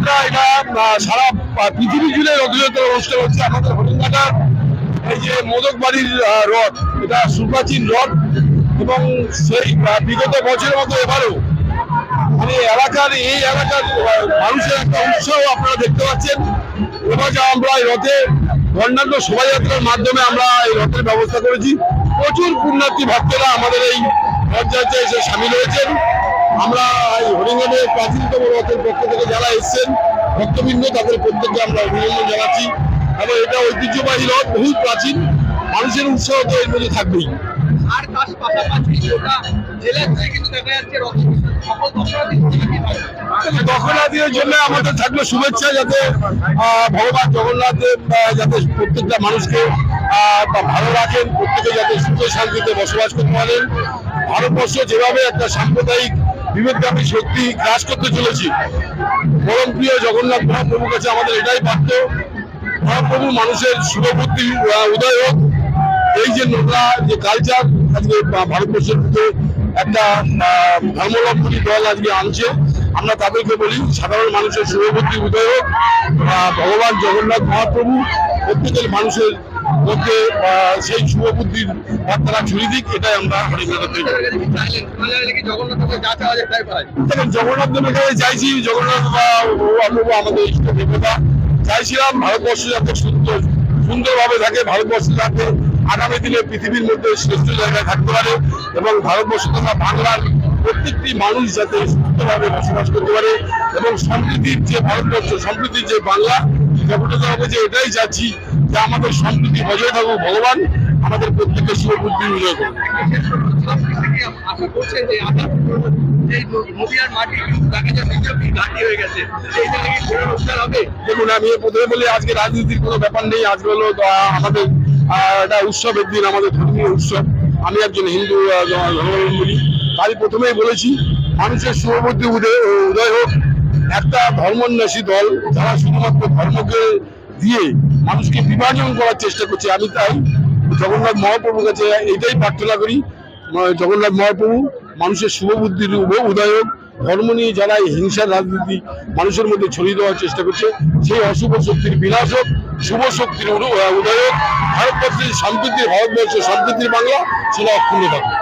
রথযাত্রা এটা সারা পৃথিবী জুড়ে রথযাত্রা অনুষ্ঠান হচ্ছে। আমাদের হরিণঘাটার এই যে মোদক বাড়ির রথ, এটা সুপ্রাচীন রথ এবং সেই বিগত বছরের মতো এবারও মানে এই এলাকার মানুষের একটা উৎসাহ আপনারা দেখতে পাচ্ছেন। এবার আমরা এই রথে বর্ণাঢ্য শোভাযাত্রার মাধ্যমে আমরা এই রথের ব্যবস্থা করেছি। প্রচুর পুণ্যার্থী ভক্তরা আমাদের এই রথযাত্রায় এসে সামিল হয়েছেন। আমরা এই হরিণঘাটের প্রাচীনতম রথের পক্ষ থেকে যারা এসেছেন ভক্তবৃন্দ, তাদের প্রত্যেককে আমরা অভিনন্দন জানাচ্ছি। এবং এটা ঐতিহ্যবাহী রথ, বহু প্রাচীন, মানুষের উৎসাহ তো এর মধ্যে থাকবেই। আর তার পাশাপাশি গোটা জেলা জুড়ে কিন্তু দেখা যাচ্ছে সকল দখলাদিদের জন্য আমাদের থাকলে শুভেচ্ছা, যাতে ভগবান জগন্নাথ যাতে প্রত্যেকটা মানুষকে ভালো রাখেন, প্রত্যেকে যাতে সুখে শান্তিতে বসবাস করতে পারেন। ভারতবর্ষ যেভাবে একটা সাম্প্রদায়িক বিভেদগামী শক্তি গ্রাস করতে চলেছি, পরম প্রিয় জগন্নাথ মহাপ্রভুর কাছে আমাদের এটাই প্রার্থ, মহাপ্রভু মানুষের শুভবুদ্ধি উদয় হোক। এই যে নোংরা যে কালচার আজকে ভারতবর্ষের মধ্যে একটা ধর্মলম্বী দল আজকে আনছে, আমরা তাদেরকে বলি সাধারণ মানুষের শুভবুদ্ধি উদয় হোক। ভগবান জগন্নাথ মহাপ্রভু প্রত্যেকের মানুষের মধ্যে সেই শুভবুদ্ধির বার্তারা ছড়িয়ে দিক, এটাই আমরা জগন্নাথ দেবের কাছে চাইছি। জগন্নাথ মহাপ্রভু আমাদের ইষ্ট দেবতা, চাইছিলাম ভারতবর্ষ যাতে সুন্দরভাবে থাকে, ভারতবর্ষ যাতে আগামী দিনে পৃথিবীর মধ্যে শ্রেষ্ঠ জায়গায় থাকতে পারে এবং ভারতবর্ষ তথা বাংলার প্রত্যেকটি মানুষ যাতে সুস্থভাবে বসবাস করতে পারে এবং সম্প্রীতির যে ভারতবর্ষ, সম্প্রীতির যে বাংলা, জগন্নাথ হবে যে এটাই চাচ্ছি যে আমাদের সম্প্রীতি বজায় থাকুক, ভগবান আমাদের প্রত্যেকের শুভবুদ্ধি উদয় করুন। দেখুন, আমি প্রথমে বলি আজকে রাজনীতির কোনো ব্যাপার নেই। আজকে হলো আমাদের একটা উৎসবের দিন, আমাদের ধর্মীয় উৎসব। আমি একজন হিন্দু ধর্মাবলম্বী, আমি প্রথমেই বলেছি মানুষের শুভবুদ্ধি উদয় হোক। একটা ধর্মন্যাসী দল যারা শুধুমাত্র ধর্মকে দিয়ে মানুষকে বিভাজন করার চেষ্টা করছে, আমি তাই জগন্নাথ মহাপ্রভুর কাছে এটাই প্রার্থনা করি, জগন্নাথ মহাপ্রভু মানুষের শুভবুদ্ধির উদয় হোক। ধর্ম নিয়ে যারা এই হিংসার রাজনীতি মানুষের মধ্যে ছড়িয়ে দেওয়ার চেষ্টা করছে, সেই অশুভ শক্তির বিনাশ হোক, শুভ শক্তির উদয় হোক। ভারতবর্ষের সম্প্রীতির, ভারতবর্ষের সম্প্রীতির বাংলা সেটা অক্ষুণ্ণ থাকবে।